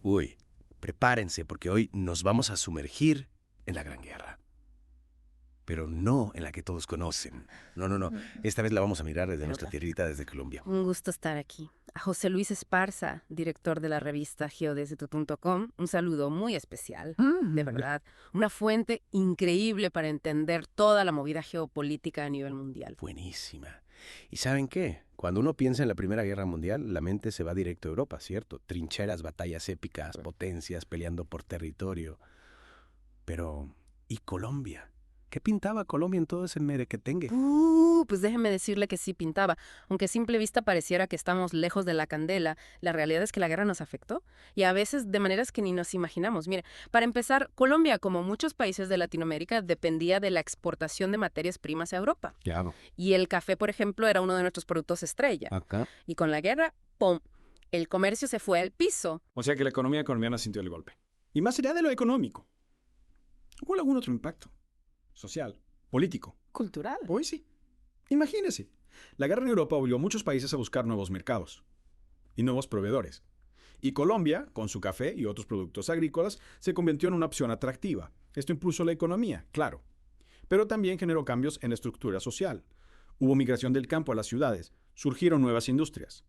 Uy, prepárense porque hoy nos vamos a sumergir en la Gran Guerra. Pero no en la que todos conocen. No, no, no. Esta vez la vamos a mirar desde nuestra tierrita, desde Colombia. Un gusto estar aquí. A José Luis Esparza, director de la revista geodesde.com, un saludo muy especial, de verdad. Una fuente increíble para entender toda la movida geopolítica a nivel mundial. Buenísima. ¿Y saben qué? Cuando uno piensa en la Primera Guerra Mundial, la mente se va directo a Europa, ¿cierto? Trincheras, batallas épicas, potencias peleando por territorio. Pero, ¿y Colombia? ¿Qué pintaba Colombia en todo ese merequetengue? Pues déjeme decirle que sí pintaba. Aunque a simple vista pareciera que estamos lejos de la candela, la realidad es que la guerra nos afectó y a veces de maneras que ni nos imaginamos. Mire, para empezar, Colombia, como muchos países de Latinoamérica, dependía de la exportación de materias primas a Europa. Claro. Y el café, por ejemplo, era uno de nuestros productos estrella. Acá. Y con la guerra, ¡pum! El comercio se fue al piso. O sea que la economía colombiana sintió el golpe. Y más allá de lo económico, ¿hubo algún otro impacto? Social, político. Cultural. Pues sí. Imagínese. La guerra en Europa obligó a muchos países a buscar nuevos mercados y nuevos proveedores. Y Colombia, con su café y otros productos agrícolas, se convirtió en una opción atractiva. Esto impulsó la economía, claro. Pero también generó cambios en la estructura social. Hubo migración del campo a las ciudades, surgieron nuevas industrias.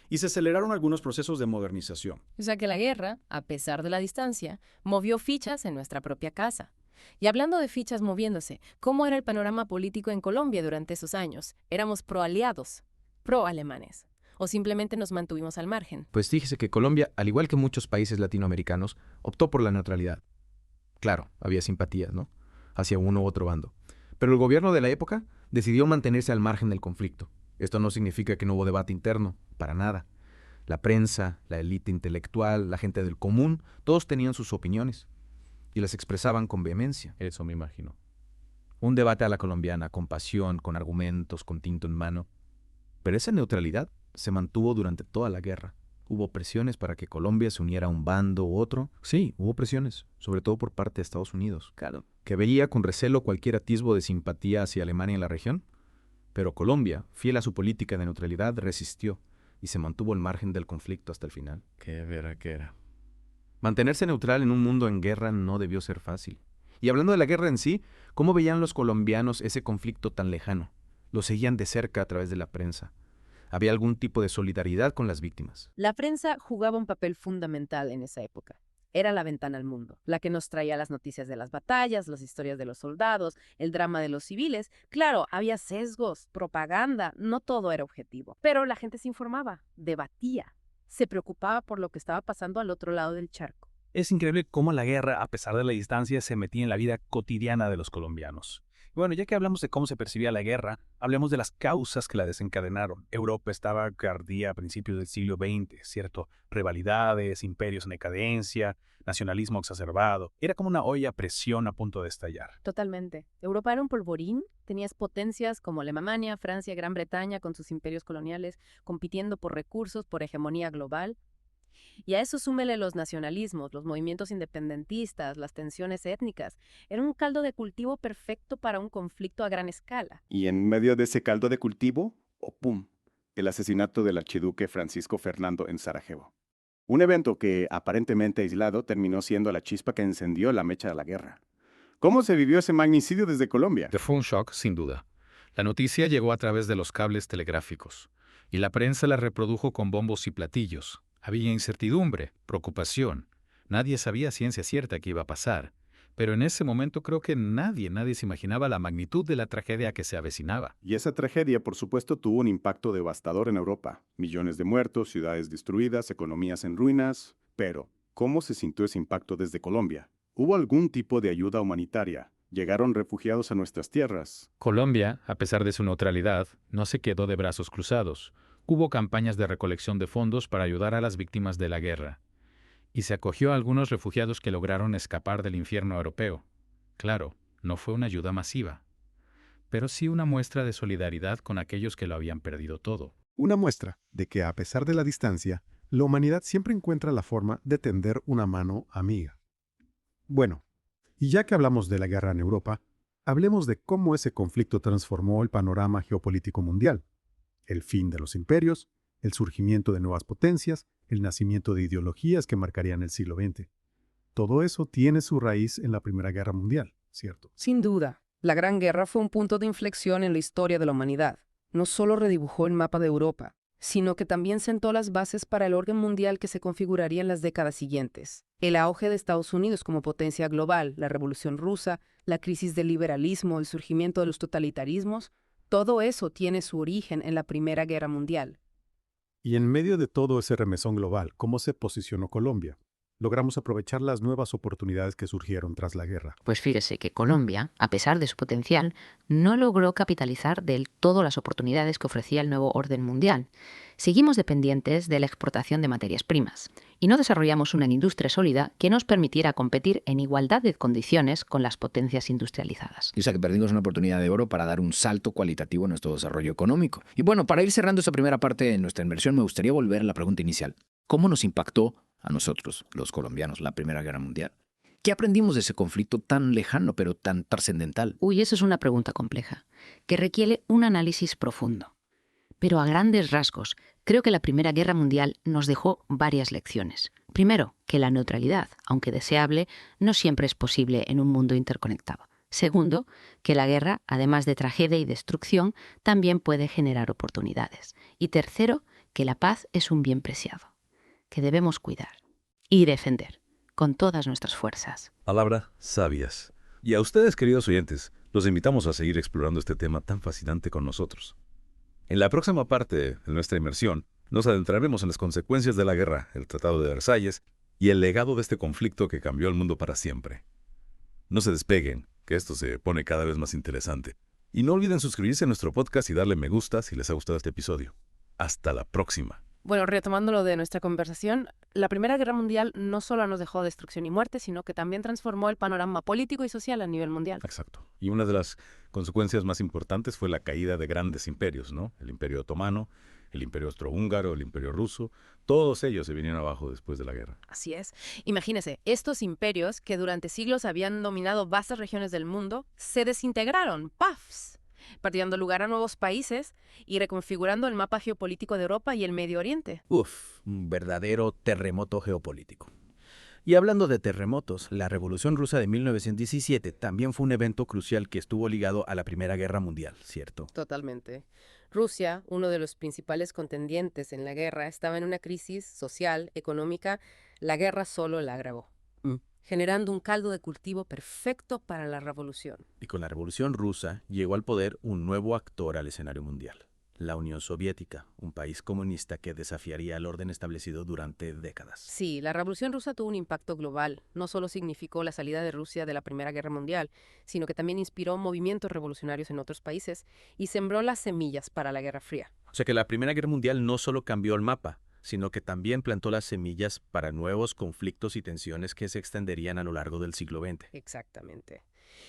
Y se aceleraron algunos procesos de modernización. O sea que la guerra, a pesar de la distancia, movió fichas en nuestra propia casa. Y hablando de fichas moviéndose, ¿cómo era el panorama político en Colombia durante esos años? ¿Éramos pro-aliados, pro-alemanes? ¿O simplemente nos mantuvimos al margen? Pues fíjese que Colombia, al igual que muchos países latinoamericanos, optó por la neutralidad. Claro, había simpatías, ¿no? Hacia uno u otro bando. Pero el gobierno de la época decidió mantenerse al margen del conflicto. Esto no significa que no hubo debate interno, para nada. La prensa, la élite intelectual, la gente del común, todos tenían sus opiniones y las expresaban con vehemencia. Eso me imagino. Un debate a la colombiana, con pasión, con argumentos, con tinto en mano. Pero esa neutralidad se mantuvo durante toda la guerra. Hubo presiones para que Colombia se uniera a un bando u otro. Sí, hubo presiones, sobre todo por parte de Estados Unidos, Claro. que veía con recelo cualquier atisbo de simpatía hacia Alemania en la región. Pero Colombia, fiel a su política de neutralidad, resistió y se mantuvo al margen del conflicto hasta el final. Qué vera que era. Mantenerse neutral en un mundo en guerra no debió ser fácil. Y hablando de la guerra en sí, ¿cómo veían los colombianos ese conflicto tan lejano? Lo seguían de cerca a través de la prensa. ¿Había algún tipo de solidaridad con las víctimas? La prensa jugaba un papel fundamental en esa época. Era la ventana al mundo, la que nos traía las noticias de las batallas, las historias de los soldados, el drama de los civiles. Claro, había sesgos, propaganda, no todo era objetivo. Pero la gente se informaba, debatía, se preocupaba por lo que estaba pasando al otro lado del charco. Es increíble cómo la guerra, a pesar de la distancia, se metía en la vida cotidiana de los colombianos. Y bueno, ya que hablamos de cómo se percibía la guerra, hablemos de las causas que la desencadenaron. Europa estaba que ardía a principios del siglo XX, ¿cierto? Rivalidades, imperios en decadencia, nacionalismo exacerbado. Era como una olla a presión a punto de estallar. Totalmente. Europa era un polvorín, tenías potencias como Alemania, Francia, Gran Bretaña con sus imperios coloniales, compitiendo por recursos, por hegemonía global. Y a eso súmele los nacionalismos, los movimientos independentistas, las tensiones étnicas. Era un caldo de cultivo perfecto para un conflicto a gran escala. Y en medio de ese caldo de cultivo, ¡pum!, el asesinato del archiduque Francisco Fernando en Sarajevo. Un evento que, aparentemente aislado, terminó siendo la chispa que encendió la mecha de la guerra. ¿Cómo se vivió ese magnicidio desde Colombia? Fue un shock, sin duda. La noticia llegó a través de los cables telegráficos, y la prensa la reprodujo con bombos y platillos. Había incertidumbre, preocupación. Nadie sabía a ciencia cierta qué iba a pasar. Pero en ese momento creo que nadie se imaginaba la magnitud de la tragedia que se avecinaba. Y esa tragedia, por supuesto, tuvo un impacto devastador en Europa. Millones de muertos, ciudades destruidas, economías en ruinas. Pero, ¿cómo se sintió ese impacto desde Colombia? ¿Hubo algún tipo de ayuda humanitaria? ¿Llegaron refugiados a nuestras tierras? Colombia, a pesar de su neutralidad, no se quedó de brazos cruzados. Hubo campañas de recolección de fondos para ayudar a las víctimas de la guerra. Y se acogió a algunos refugiados que lograron escapar del infierno europeo. Claro, no fue una ayuda masiva, pero sí una muestra de solidaridad con aquellos que lo habían perdido todo. Una muestra de que, a pesar de la distancia, la humanidad siempre encuentra la forma de tender una mano amiga. Bueno, y ya que hablamos de la guerra en Europa, hablemos de cómo ese conflicto transformó el panorama geopolítico mundial. El fin de los imperios, el surgimiento de nuevas potencias el nacimiento de ideologías que marcarían el siglo XX. Todo eso tiene su raíz en la Primera Guerra Mundial, ¿cierto? Sin duda, la Gran Guerra fue un punto de inflexión en la historia de la humanidad. No solo redibujó el mapa de Europa, sino que también sentó las bases para el orden mundial que se configuraría en las décadas siguientes. El auge de Estados Unidos como potencia global, la Revolución Rusa, la crisis del liberalismo, el surgimiento de los totalitarismos, todo eso tiene su origen en la Primera Guerra Mundial. Y en medio de todo ese remesón global, ¿cómo se posicionó Colombia? Logramos aprovechar las nuevas oportunidades que surgieron tras la guerra. Pues fíjese que Colombia, a pesar de su potencial, no logró capitalizar del todo las oportunidades que ofrecía el nuevo orden mundial. Seguimos dependientes de la exportación de materias primas y no desarrollamos una industria sólida que nos permitiera competir en igualdad de condiciones con las potencias industrializadas. O sea que perdimos una oportunidad de oro para dar un salto cualitativo en nuestro desarrollo económico. Y bueno, para ir cerrando esta primera parte de nuestra inversión, me gustaría volver a la pregunta inicial. ¿Cómo nos impactó a nosotros, los colombianos, la Primera Guerra Mundial? ¿Qué aprendimos de ese conflicto tan lejano pero tan trascendental? Uy, esa es una pregunta compleja, que requiere un análisis profundo. Pero a grandes rasgos, creo que la Primera Guerra Mundial nos dejó varias lecciones. Primero, que la neutralidad, aunque deseable, no siempre es posible en un mundo interconectado. Segundo, que la guerra, además de tragedia y destrucción, también puede generar oportunidades. Y tercero, que la paz es un bien preciado, que debemos cuidar y defender con todas nuestras fuerzas. Palabras sabias. Y a ustedes, queridos oyentes, los invitamos a seguir explorando este tema tan fascinante con nosotros. En la próxima parte de nuestra inmersión, nos adentraremos en las consecuencias de la guerra, el Tratado de Versalles y el legado de este conflicto que cambió el mundo para siempre. No se despeguen, que esto se pone cada vez más interesante. Y no olviden suscribirse a nuestro podcast y darle me gusta si les ha gustado este episodio. Hasta la próxima. Bueno, retomando lo de nuestra conversación, la Primera Guerra Mundial no solo nos dejó destrucción y muerte, sino que también transformó el panorama político y social a nivel mundial. Exacto. Y una de las consecuencias más importantes fue la caída de grandes imperios, ¿no? El Imperio Otomano, el Imperio Austrohúngaro, el Imperio Ruso, todos ellos se vinieron abajo después de la guerra. Así es. Imagínese, estos imperios que durante siglos habían dominado vastas regiones del mundo, se desintegraron, ¡pafs!, partiendo lugar a nuevos países y reconfigurando el mapa geopolítico de Europa y el Medio Oriente. Uf, un verdadero terremoto geopolítico. Y hablando de terremotos, la Revolución Rusa de 1917 también fue un evento crucial que estuvo ligado a la Primera Guerra Mundial, ¿cierto? Totalmente. Rusia, uno de los principales contendientes en la guerra, estaba en una crisis social, económica. La guerra solo la agravó, generando un caldo de cultivo perfecto para la revolución. Y con la Revolución Rusa llegó al poder un nuevo actor al escenario mundial, la Unión Soviética, un país comunista que desafiaría el orden establecido durante décadas. Sí, la Revolución Rusa tuvo un impacto global. No solo significó la salida de Rusia de la Primera Guerra Mundial, sino que también inspiró movimientos revolucionarios en otros países y sembró las semillas para la Guerra Fría. O sea que la Primera Guerra Mundial no solo cambió el mapa, sino que también plantó las semillas para nuevos conflictos y tensiones que se extenderían a lo largo del siglo XX. Exactamente.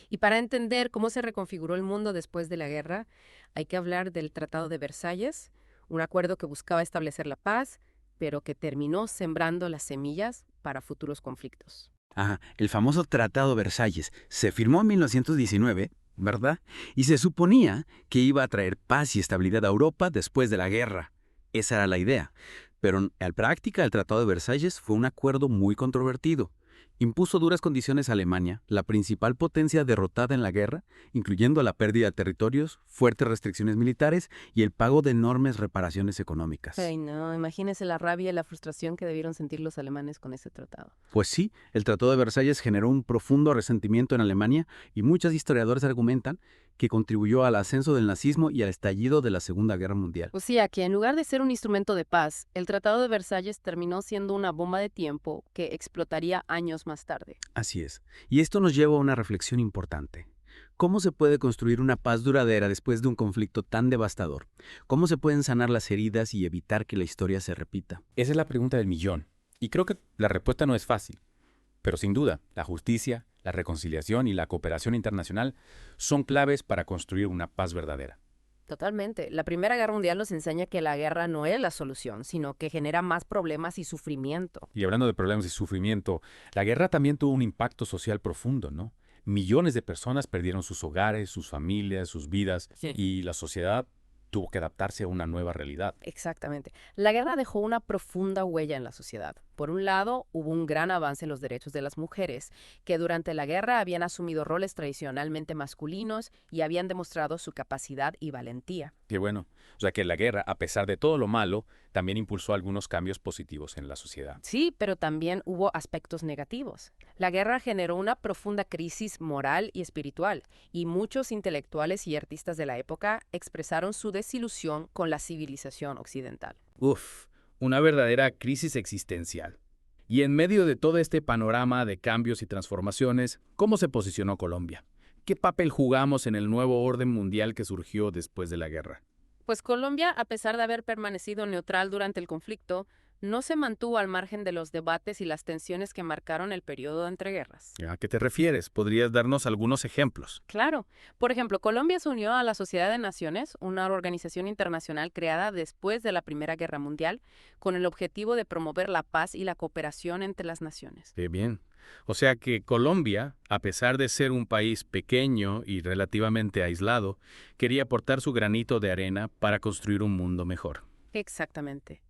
Y para entender cómo se reconfiguró el mundo después de la guerra, hay que hablar del Tratado de Versalles, un acuerdo que buscaba establecer la paz, pero que terminó sembrando las semillas para futuros conflictos. Ajá, el famoso Tratado de Versalles se firmó en 1919, ¿verdad? Y se suponía que iba a traer paz y estabilidad a Europa después de la guerra. Esa era la idea. Pero en la práctica el Tratado de Versalles fue un acuerdo muy controvertido. Impuso duras condiciones a Alemania, la principal potencia derrotada en la guerra, incluyendo la pérdida de territorios, fuertes restricciones militares y el pago de enormes reparaciones económicas. Ay, no, imagínese la rabia y la frustración que debieron sentir los alemanes con ese tratado. Pues sí, el Tratado de Versalles generó un profundo resentimiento en Alemania y muchos historiadores argumentan que contribuyó al ascenso del nazismo y al estallido de la Segunda Guerra Mundial. O sea, que en lugar de ser un instrumento de paz, el Tratado de Versalles terminó siendo una bomba de tiempo que explotaría años más tarde. Así es. Y esto nos lleva a una reflexión importante. ¿Cómo se puede construir una paz duradera después de un conflicto tan devastador? ¿Cómo se pueden sanar las heridas y evitar que la historia se repita? Esa es la pregunta del millón. Y creo que la respuesta no es fácil. Pero sin duda, la justicia, la reconciliación y la cooperación internacional son claves para construir una paz verdadera. Totalmente. La Primera Guerra Mundial nos enseña que la guerra no es la solución, sino que genera más problemas y sufrimiento. Y hablando de problemas y sufrimiento, la guerra también tuvo un impacto social profundo, ¿no? Millones de personas perdieron sus hogares, sus familias, sus vidas, y la sociedad tuvo que adaptarse a una nueva realidad. Exactamente. La guerra dejó una profunda huella en la sociedad. Por un lado, hubo un gran avance en los derechos de las mujeres, que durante la guerra habían asumido roles tradicionalmente masculinos y habían demostrado su capacidad y valentía. Qué bueno. O sea que la guerra, a pesar de todo lo malo, también impulsó algunos cambios positivos en la sociedad. Sí, pero también hubo aspectos negativos. La guerra generó una profunda crisis moral y espiritual, y muchos intelectuales y artistas de la época expresaron su desilusión con la civilización occidental. Uf, una verdadera crisis existencial. Y en medio de todo este panorama de cambios y transformaciones, ¿cómo se posicionó Colombia? ¿Qué papel jugamos en el nuevo orden mundial que surgió después de la guerra? Pues Colombia, a pesar de haber permanecido neutral durante el conflicto, no se mantuvo al margen de los debates y las tensiones que marcaron el periodo de entreguerras. ¿A qué te refieres? ¿Podrías darnos algunos ejemplos? Claro. Por ejemplo, Colombia se unió a la Sociedad de Naciones, una organización internacional creada después de la Primera Guerra Mundial, con el objetivo de promover la paz y la cooperación entre las naciones. Qué bien. O sea que Colombia, a pesar de ser un país pequeño y relativamente aislado, quería aportar su granito de arena para construir un mundo mejor. Exactamente.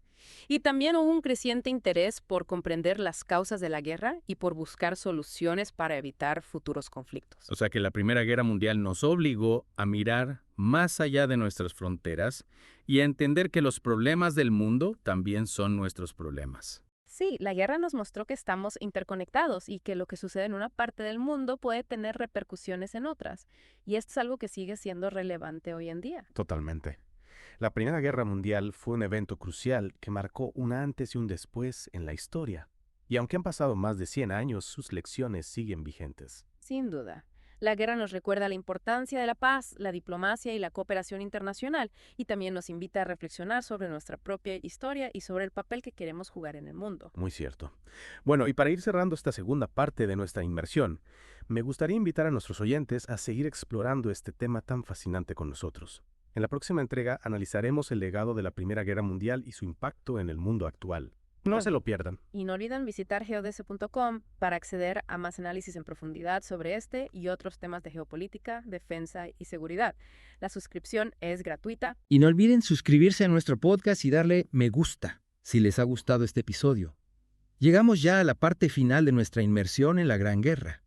Y también hubo un creciente interés por comprender las causas de la guerra y por buscar soluciones para evitar futuros conflictos. O sea que la Primera Guerra Mundial nos obligó a mirar más allá de nuestras fronteras y a entender que los problemas del mundo también son nuestros problemas. Sí, la guerra nos mostró que estamos interconectados y que lo que sucede en una parte del mundo puede tener repercusiones en otras. Y esto es algo que sigue siendo relevante hoy en día. Totalmente. La Primera Guerra Mundial fue un evento crucial que marcó un antes y un después en la historia. Y aunque han pasado más de 100 años, sus lecciones siguen vigentes. Sin duda. La guerra nos recuerda la importancia de la paz, la diplomacia y la cooperación internacional, y también nos invita a reflexionar sobre nuestra propia historia y sobre el papel que queremos jugar en el mundo. Muy cierto. Bueno, y para ir cerrando esta segunda parte de nuestra inmersión, me gustaría invitar a nuestros oyentes a seguir explorando este tema tan fascinante con nosotros. En la próxima entrega analizaremos el legado de la Primera Guerra Mundial y su impacto en el mundo actual. No se lo pierdan. Y no olviden visitar geodes.com para acceder a más análisis en profundidad sobre este y otros temas de geopolítica, defensa y seguridad. La suscripción es gratuita. Y no olviden suscribirse a nuestro podcast y darle me gusta si les ha gustado este episodio. Llegamos ya a la parte final de nuestra inmersión en la Gran Guerra,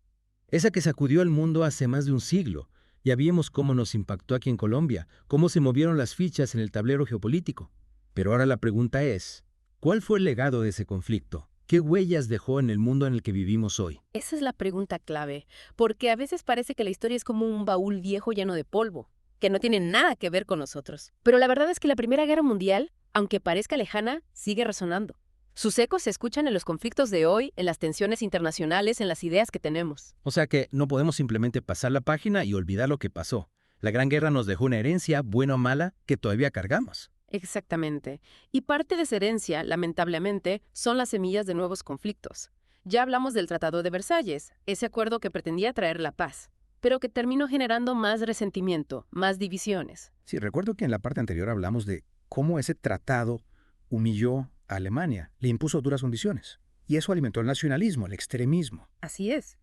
esa que sacudió al mundo hace más de un siglo. Ya vimos cómo nos impactó aquí en Colombia, cómo se movieron las fichas en el tablero geopolítico. Pero ahora la pregunta es, ¿cuál fue el legado de ese conflicto? ¿Qué huellas dejó en el mundo en el que vivimos hoy? Esa es la pregunta clave, porque a veces parece que la historia es como un baúl viejo lleno de polvo, que no tiene nada que ver con nosotros. Pero la verdad es que la Primera Guerra Mundial, aunque parezca lejana, sigue resonando. Sus ecos se escuchan en los conflictos de hoy, en las tensiones internacionales, en las ideas que tenemos. O sea que no podemos simplemente pasar la página y olvidar lo que pasó. La Gran Guerra nos dejó una herencia, buena o mala, que todavía cargamos. Exactamente. Y parte de esa herencia, lamentablemente, son las semillas de nuevos conflictos. Ya hablamos del Tratado de Versalles, ese acuerdo que pretendía traer la paz, pero que terminó generando más resentimiento, más divisiones. Sí, recuerdo que en la parte anterior hablamos de cómo ese tratado humilló a Alemania, le impuso duras condiciones. Y eso alimentó el nacionalismo, el extremismo. Así es.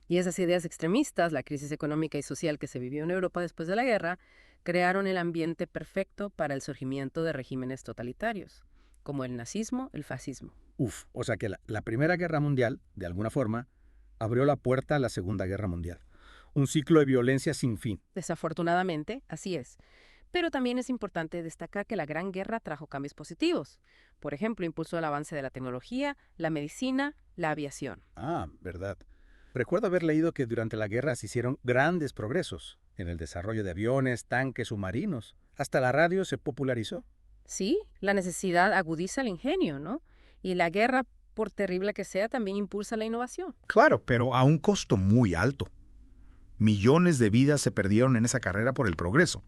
Y esas ideas extremistas, la crisis económica y social que se vivió en Europa después de la guerra, crearon el ambiente perfecto para el surgimiento de regímenes totalitarios, como el nazismo, el fascismo. O sea que la Primera Guerra Mundial, de alguna forma, abrió la puerta a la Segunda Guerra Mundial. Un ciclo de violencia sin fin. Desafortunadamente, así es. Pero también es importante destacar que la Gran Guerra trajo cambios positivos. Por ejemplo, impulsó el avance de la tecnología, la medicina, la aviación. Ah, verdad. Recuerdo haber leído que durante la guerra se hicieron grandes progresos en el desarrollo de aviones, tanques, submarinos. Hasta la radio se popularizó. Sí, la necesidad agudiza el ingenio, ¿no? Y la guerra, por terrible que sea, también impulsa la innovación. Claro, pero a un costo muy alto. Millones de vidas se perdieron en esa carrera por el progreso.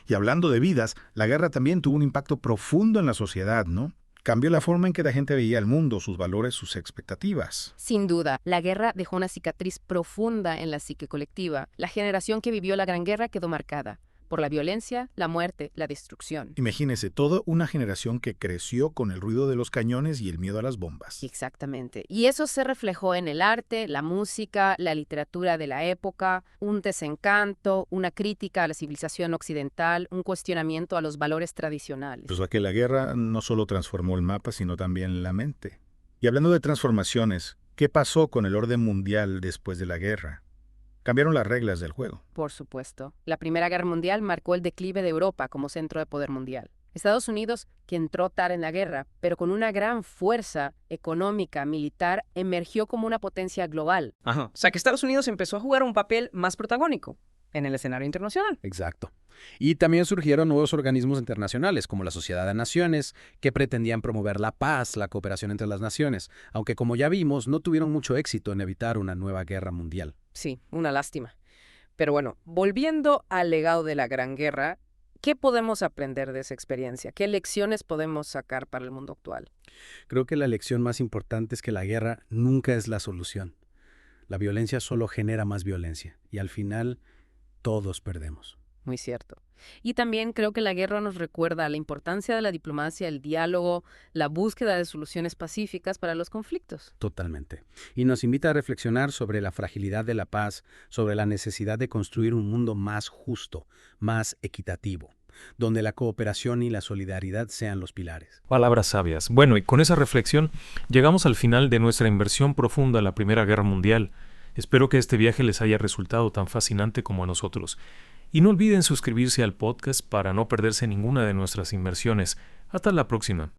Y hablando de vidas, la guerra también tuvo un impacto profundo en la sociedad, ¿no? Cambió la forma en que la gente veía el mundo, sus valores, sus expectativas. Sin duda, la guerra dejó una cicatriz profunda en la psique colectiva. La generación que vivió la Gran Guerra quedó marcada. por la violencia, la muerte, la destrucción. Imagínese, toda una generación que creció con el ruido de los cañones y el miedo a las bombas. Exactamente. Y eso se reflejó en el arte, la música, la literatura de la época, un desencanto, una crítica a la civilización occidental, un cuestionamiento a los valores tradicionales. Pues que la guerra no solo transformó el mapa, sino también la mente. Y hablando de transformaciones, ¿qué pasó con el orden mundial después de la guerra? Cambiaron las reglas del juego. Por supuesto. La Primera Guerra Mundial marcó el declive de Europa como centro de poder mundial. Estados Unidos, que entró tarde en la guerra, pero con una gran fuerza económica, militar, emergió como una potencia global. Ajá. O sea que Estados Unidos empezó a jugar un papel más protagónico en el escenario internacional. Exacto. Y también surgieron nuevos organismos internacionales, como la Sociedad de Naciones, que pretendían promover la paz, la cooperación entre las naciones, aunque como ya vimos, no tuvieron mucho éxito en evitar una nueva guerra mundial. Sí, una lástima. Pero bueno, volviendo al legado de la Gran Guerra, ¿qué podemos aprender de esa experiencia? ¿Qué lecciones podemos sacar para el mundo actual? Creo que la lección más importante es que la guerra nunca es la solución. La violencia solo genera más violencia, y al final todos perdemos. Muy cierto. Y también creo que la guerra nos recuerda la importancia de la diplomacia, el diálogo, la búsqueda de soluciones pacíficas para los conflictos. Totalmente. Y nos invita a reflexionar sobre la fragilidad de la paz, sobre la necesidad de construir un mundo más justo, más equitativo, donde la cooperación y la solidaridad sean los pilares. Palabras sabias. Bueno, y con esa reflexión llegamos al final de nuestra inmersión profunda en la Primera Guerra Mundial. Espero que este viaje les haya resultado tan fascinante como a nosotros. Y no olviden suscribirse al podcast para no perderse ninguna de nuestras inmersiones. Hasta la próxima.